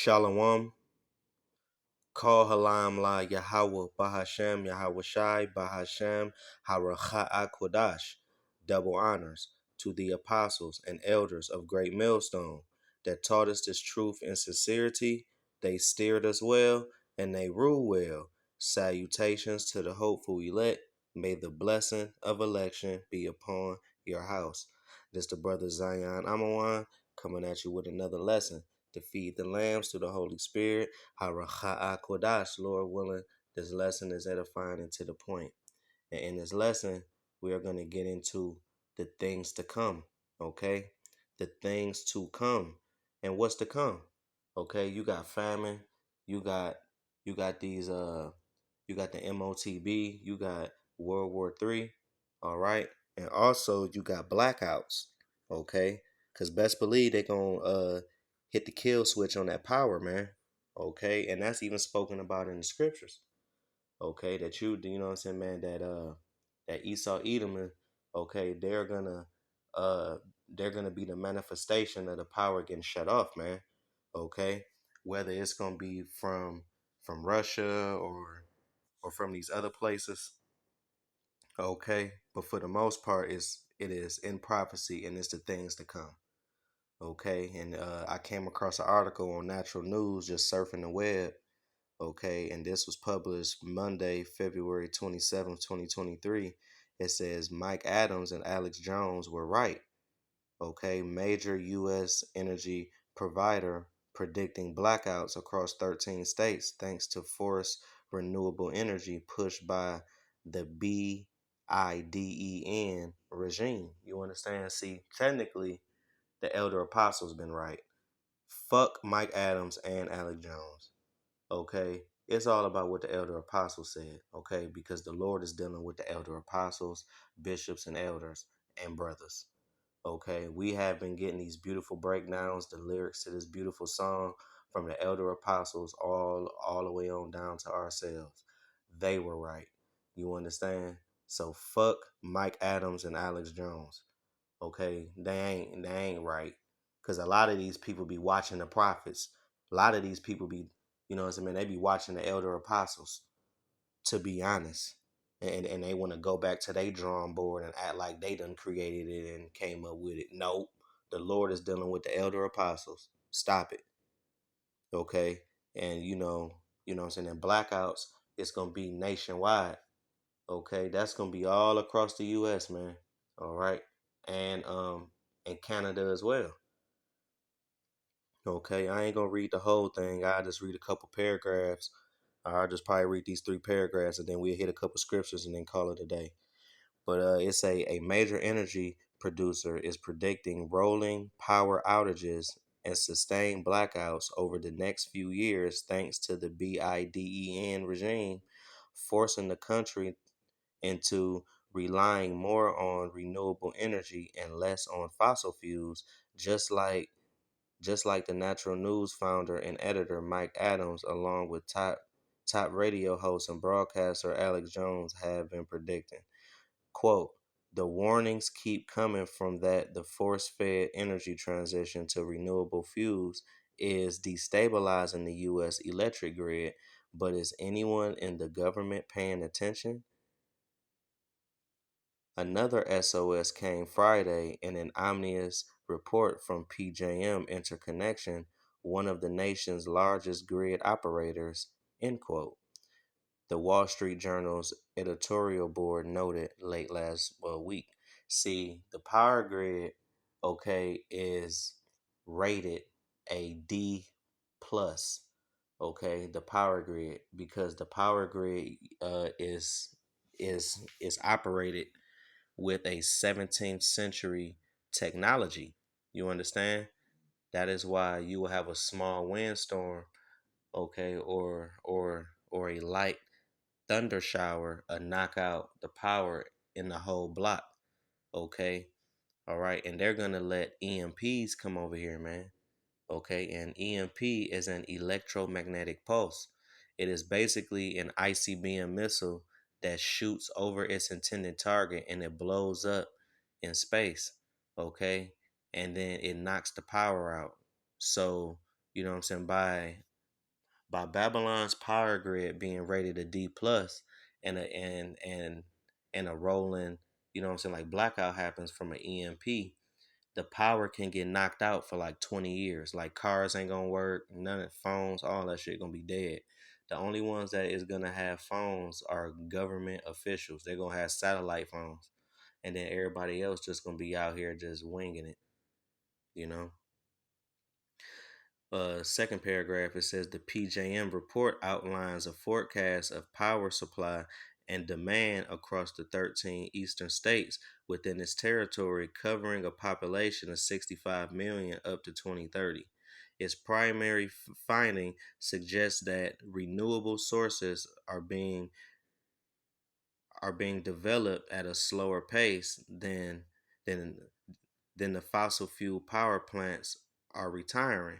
Shalom. Call Halam La Yahweh Bahashem Yahweh Shai Bahashem Haracha Kodash. Double honors to the apostles and elders of Great Millstone that taught us this truth in sincerity. They steered us well and they rule well. Salutations to the hopeful elect. May the blessing of election be upon your house. This the brother Zion Amawan coming at you with another lesson to feed the lambs through the Holy Spirit. Haracha'a Kodash, Lord willing, this lesson is edifying and to the point. And in this lesson, we are going to get into the things to come, okay? The things to come. And what's to come? Okay, you got famine, you got these you got the MOTB, you got World War III, all right? And also you got blackouts, okay? Cause best believe they gonna hit the kill switch on that power, man. Okay, and that's even spoken about in the scriptures. Okay, that you know what I'm saying, man, that Esau Edom, okay, uh they're gonna be the manifestation of the power getting shut off, man. Okay. Whether it's gonna be from Russia or from these other places. Okay. But for the most part, it is in prophecy and it's the things to come. Okay. And I came across an article on Natural News just surfing the web. Okay. And this was published Monday, February 27th, 2023. It says Mike Adams and Alex Jones were right. Okay. Major U.S. energy provider predicting blackouts across 13 states thanks to forced renewable energy pushed by the BIDEN regime. You understand? See, technically, the elder apostles been right. Fuck Mike Adams and Alex Jones. Okay. It's all about what the elder apostles said. Okay. Because the Lord is dealing with the elder apostles, bishops, and elders and brothers. Okay. We have been getting these beautiful breakdowns, the lyrics to this beautiful song from the elder apostles all the way on down to ourselves. They were right. You understand? So fuck Mike Adams and Alex Jones. Okay, they ain't right. Cause a lot of these people be watching the prophets. A lot of these people be, you know what I'm saying, they be watching the elder apostles, to be honest. And they want to go back to their drawing board and act like they done created it and came up with it. Nope. The Lord is dealing with the elder apostles. Stop it. Okay. And you know what I'm saying, and blackouts, it's gonna be nationwide. Okay, that's gonna be all across the US, man. All right. And Canada as well. Okay, I ain't gonna read the whole thing. I'll just read a couple paragraphs. I'll just probably read these three paragraphs and then we'll hit a couple scriptures and then call it a day. But it's a major energy producer is predicting rolling power outages and sustained blackouts over the next few years thanks to the BIDEN regime, forcing the country into relying more on renewable energy and less on fossil fuels, just like the Natural News founder and editor Mike Adams, along with top radio host and broadcaster Alex Jones, have been predicting. Quote, the warnings keep coming from that the force-fed energy transition to renewable fuels is destabilizing the U.S. electric grid, but is anyone in the government paying attention? Another SOS came Friday in an ominous report from PJM Interconnection, one of the nation's largest grid operators, end quote. The Wall Street Journal's editorial board noted late last week. See, the power grid, okay, is rated a D plus, okay, the power grid, because the power grid is operated with a 17th century technology. You understand? That is why you will have a small windstorm, okay, or a light thunder shower, a knock out the power in the whole block. Okay. All right. And they're gonna let EMPs come over here, man. Okay, and EMP is an electromagnetic pulse. It is basically an ICBM missile that shoots over its intended target and it blows up in space. Okay, and then it knocks the power out. So, You know what I'm saying? By Babylon's power grid being rated a D plus, and a rolling, you know what I'm saying, like blackout happens from an EMP, the power can get knocked out for like 20 years. Like cars ain't gonna work, none of phones, all that shit gonna be dead. The only ones that is gonna have phones are government officials. They're gonna have satellite phones. And then everybody else just gonna be out here just winging it, you know? Second paragraph, it says the PJM report outlines a forecast of power supply and demand across the 13 eastern states within its territory, covering a population of 65 million up to 2030. Its primary finding suggests that renewable sources are being developed at a slower pace than than the fossil fuel power plants are retiring,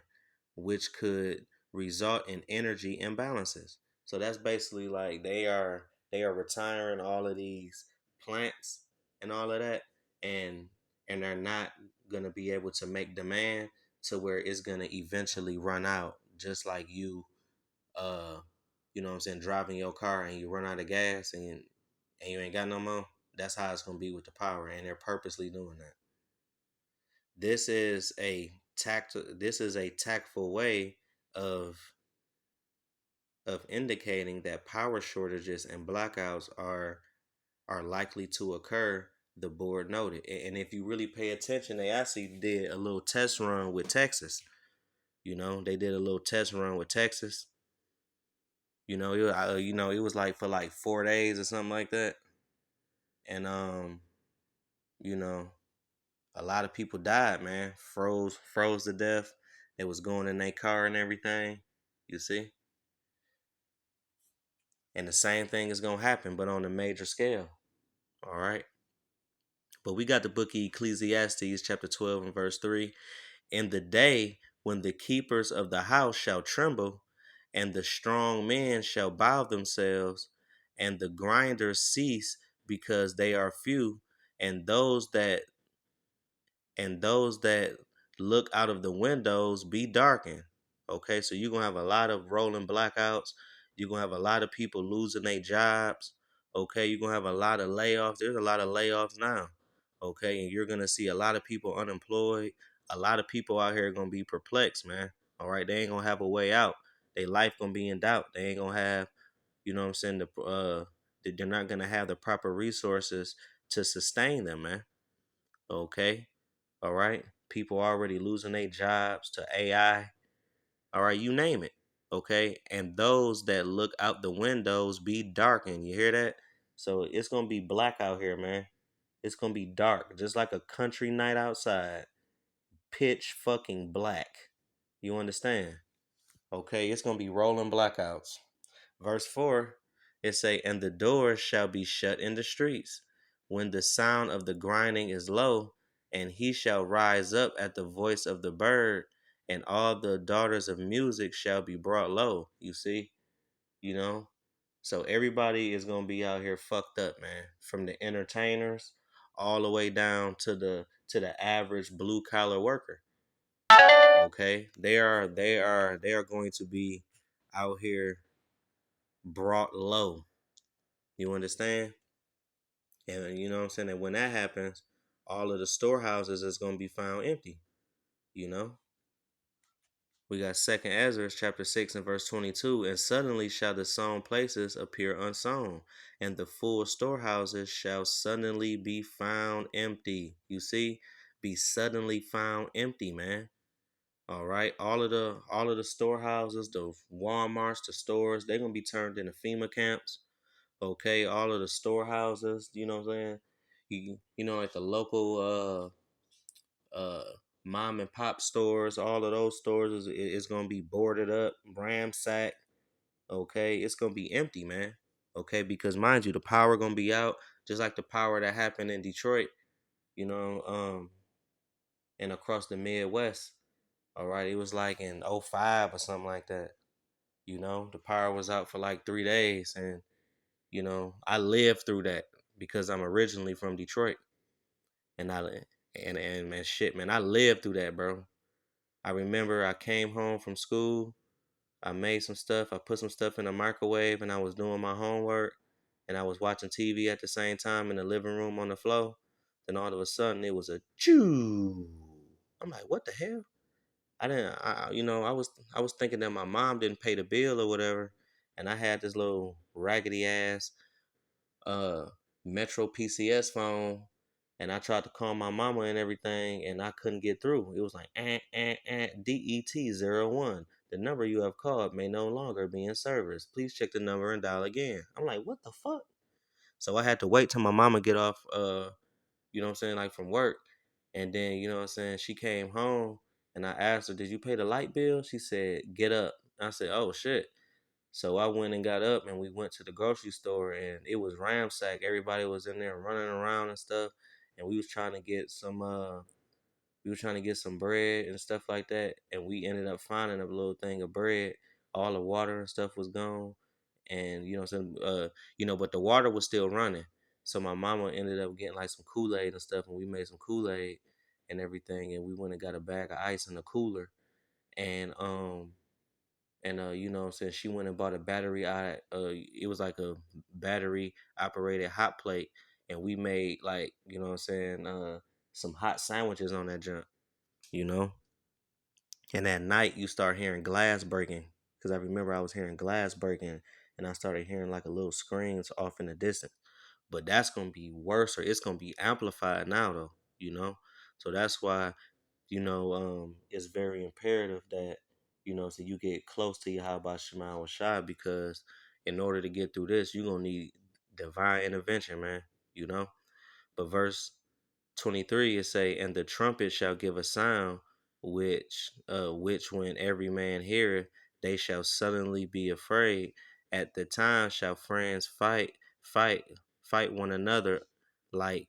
which could result in energy imbalances. So that's basically like they are retiring all of these plants and all of that, and they're not gonna be able to make demand to where it's gonna eventually run out, just like uh you know what I'm saying, driving your car and you run out of gas and you ain't got no more. That's how it's gonna be with the power, and they're purposely doing that. This is a tactful way of indicating that power shortages and blackouts are likely to occur, the board noted. And if you really pay attention, they actually did a little test run with Texas. They did a little test run with Texas. It was like for like 4 days or something like that. And you know, a lot of people died, man. Froze to death. They was going in their car and everything. You see? And the same thing is gonna happen, but on a major scale. All right. But we got the book of Ecclesiastes, chapter 12 and verse 3. In the day when the keepers of the house shall tremble, and the strong men shall bow themselves, and the grinders cease because they are few, and those that look out of the windows be darkened. Okay, so you're gonna have a lot of rolling blackouts. You're gonna have a lot of people losing their jobs. Okay, you're gonna have a lot of layoffs. There's a lot of layoffs now. Okay, and you're gonna see a lot of people unemployed. A lot of people out here gonna be perplexed, man. All right, they ain't gonna have a way out. Their life gonna be in doubt. They ain't gonna have, you know what I'm saying, they're not gonna have the proper resources to sustain them, man. Okay. All right. People already losing their jobs to AI. All right. You name it. Okay. And those that look out the windows be darkened. You hear that? So it's going to be black out here, man. It's going to be dark, just like a country night outside. Pitch fucking black. You understand? Okay. It's going to be rolling blackouts. Verse 4, it say, and the doors shall be shut in the streets when the sound of the grinding is low, and he shall rise up at the voice of the bird, and all the daughters of music shall be brought low. You see, you know? So everybody is gonna be out here fucked up, man. From the entertainers all the way down to the average blue collar worker. Okay. They are going to be out here brought low. You understand? And you know what I'm saying? And when that happens, all of the storehouses is going to be found empty. You know? We got Second Ezra chapter 6 and verse 22. And suddenly shall the sown places appear unsown, and the full storehouses shall suddenly be found empty. You see? Be suddenly found empty, man. All right. All of the storehouses, the Walmarts, the stores, they're gonna be turned into FEMA camps. Okay, all of the storehouses, you know what I'm saying? Like the local mom and pop stores, all of those stores is gonna be boarded up, ransacked. Okay, it's gonna be empty, man. Okay, because mind you, the power gonna be out, just like the power that happened in Detroit, you know, and across the Midwest. All right, it was like in '05 or something like that. The power was out for like 3 days, and I lived through that because I'm originally from Detroit, and I and man, shit, man, I lived through that, bro. I remember I came home from school. I made some stuff. I put some stuff in the microwave, and I was doing my homework, and I was watching TV at the same time in the living room on the floor. Then all of a sudden, it was a choo. I'm like, what the hell? I didn't. I was thinking that my mom didn't pay the bill or whatever, and I had this little raggedy ass uh Metro PCS phone, and I tried to call my mama and everything, and I couldn't get through. It was like DET 01. The number you have called may no longer be in service. Please check the number and dial again. I'm like, what the fuck? So I had to wait till my mama get off you know what I'm saying, like from work. And then, you know what I'm saying, she came home and I asked her, did you pay the light bill? She said, get up. I said, oh shit. So I went and got up and we went to the grocery store and it was ramsack. Everybody was in there running around and stuff. And we were trying to get some bread and stuff like that. And we ended up finding a little thing of bread. All the water and stuff was gone. And you know what I'm saying? But the water was still running. So my mama ended up getting like some Kool-Aid and stuff, and we made some Kool-Aid and everything, and we went and got a bag of ice in the cooler. And you know what I'm saying, she went and bought a it was like a battery operated hot plate, and we made, like, you know what I'm saying, some hot sandwiches on that junk, you know. And at night you start hearing glass breaking, because I remember I was hearing glass breaking, and I started hearing like a little screams off in the distance. But that's gonna be worse, or it's gonna be amplified now though, you know. So that's why, it's very imperative that, so you get close to your Yahweh Shema Shai, because in order to get through this, you're gonna need divine intervention, man. You know. But verse 23 it say, and the trumpet shall give a sound, which when every man heareth, they shall suddenly be afraid. At the time shall friends fight, fight one another, like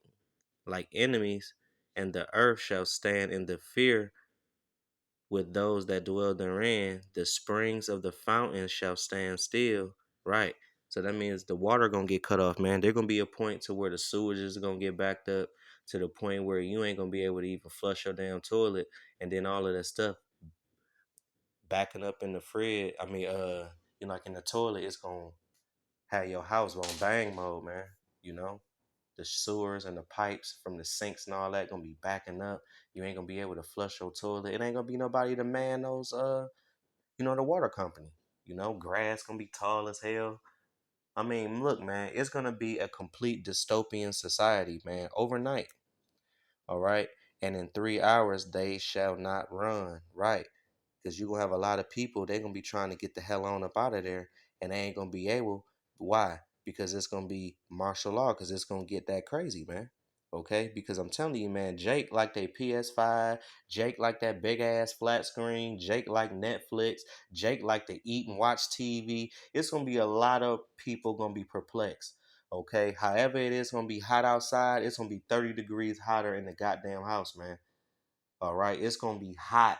enemies, and the earth shall stand in the fear with those that dwell therein. The springs of the fountain shall stand still. Right. So that means the water gonna get cut off, man. There's gonna be a point to where the sewage is gonna get backed up to the point where you ain't gonna be able to even flush your damn toilet, and then all of that stuff backing up in the fridge. Like in the toilet, it's gonna have your house on bang mode, man. You know, the sewers and the pipes from the sinks and all that gonna be backing up. You ain't gonna be able to flush your toilet. It ain't gonna be nobody to man those the water company. Grass gonna be tall as hell. I mean, look, man, it's gonna be a complete dystopian society, man, overnight. All right. And in 3 hours they shall not run. Right. Because you're gonna have a lot of people, they're gonna be trying to get the hell on up out of there, and they ain't gonna be able. Why? Because it's gonna be martial law, because it's gonna get that crazy, man. Okay, because I'm telling you, man, Jake like that PS5, Jake like that big ass flat screen, Jake like Netflix, Jake like to eat and watch TV. It's gonna be a lot of people gonna be perplexed. Okay, however it is gonna be hot outside, it's gonna be 30 degrees hotter in the goddamn house, man. All right, it's gonna be hot.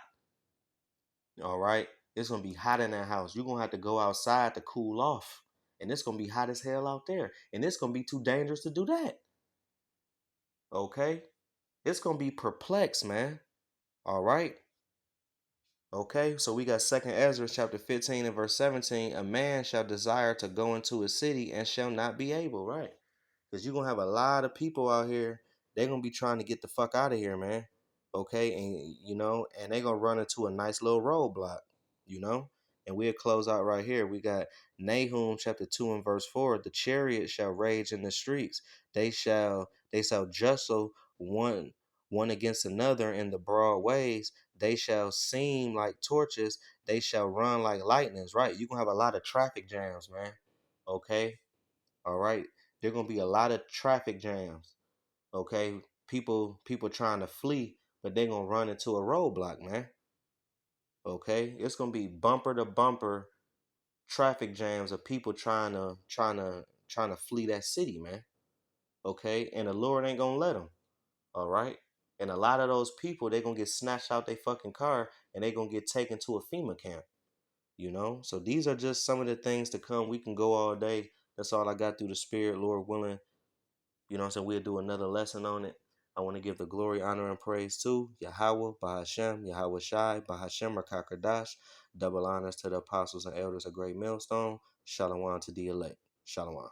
All right. It's gonna be hot in that house. You're gonna have to go outside to cool off. And it's gonna be hot as hell out there. And it's gonna be too dangerous to do that. Okay? It's gonna be perplexed, man. All right. Okay, so we got Second Ezra chapter 15 and verse 17. A man shall desire to go into a city and shall not be able, right? Because you're gonna have a lot of people out here, they're gonna be trying to get the fuck out of here, man. Okay, and they're gonna run into a nice little roadblock, you know. And we'll close out right here. We got Nahum chapter 2 and verse 4. The chariot shall rage in the streets, they shall jostle one against another in the broad ways. They shall seem like torches, they shall run like lightnings. Right, you're gonna have a lot of traffic jams, man. Okay. All right. There're gonna be a lot of traffic jams. Okay. People trying to flee, but they're gonna run into a roadblock, man. Okay. It's gonna be bumper to bumper traffic jams of people trying to flee that city, man. Okay. And the Lord ain't gonna let them. All right. And a lot of those people, they're gonna get snatched out their fucking car, and they're gonna get taken to a FEMA camp. So these are just some of the things to come. We can go all day. That's all I got through the spirit, Lord willing. You know what I'm saying? We'll do another lesson on it. I want to give the glory, honor, and praise to Yahweh, Bahashem, Yahweh Shai, Bahashem, Rakakadash. Double honors to the apostles and elders of Great Millstone. Shalom to the elect. Shalom.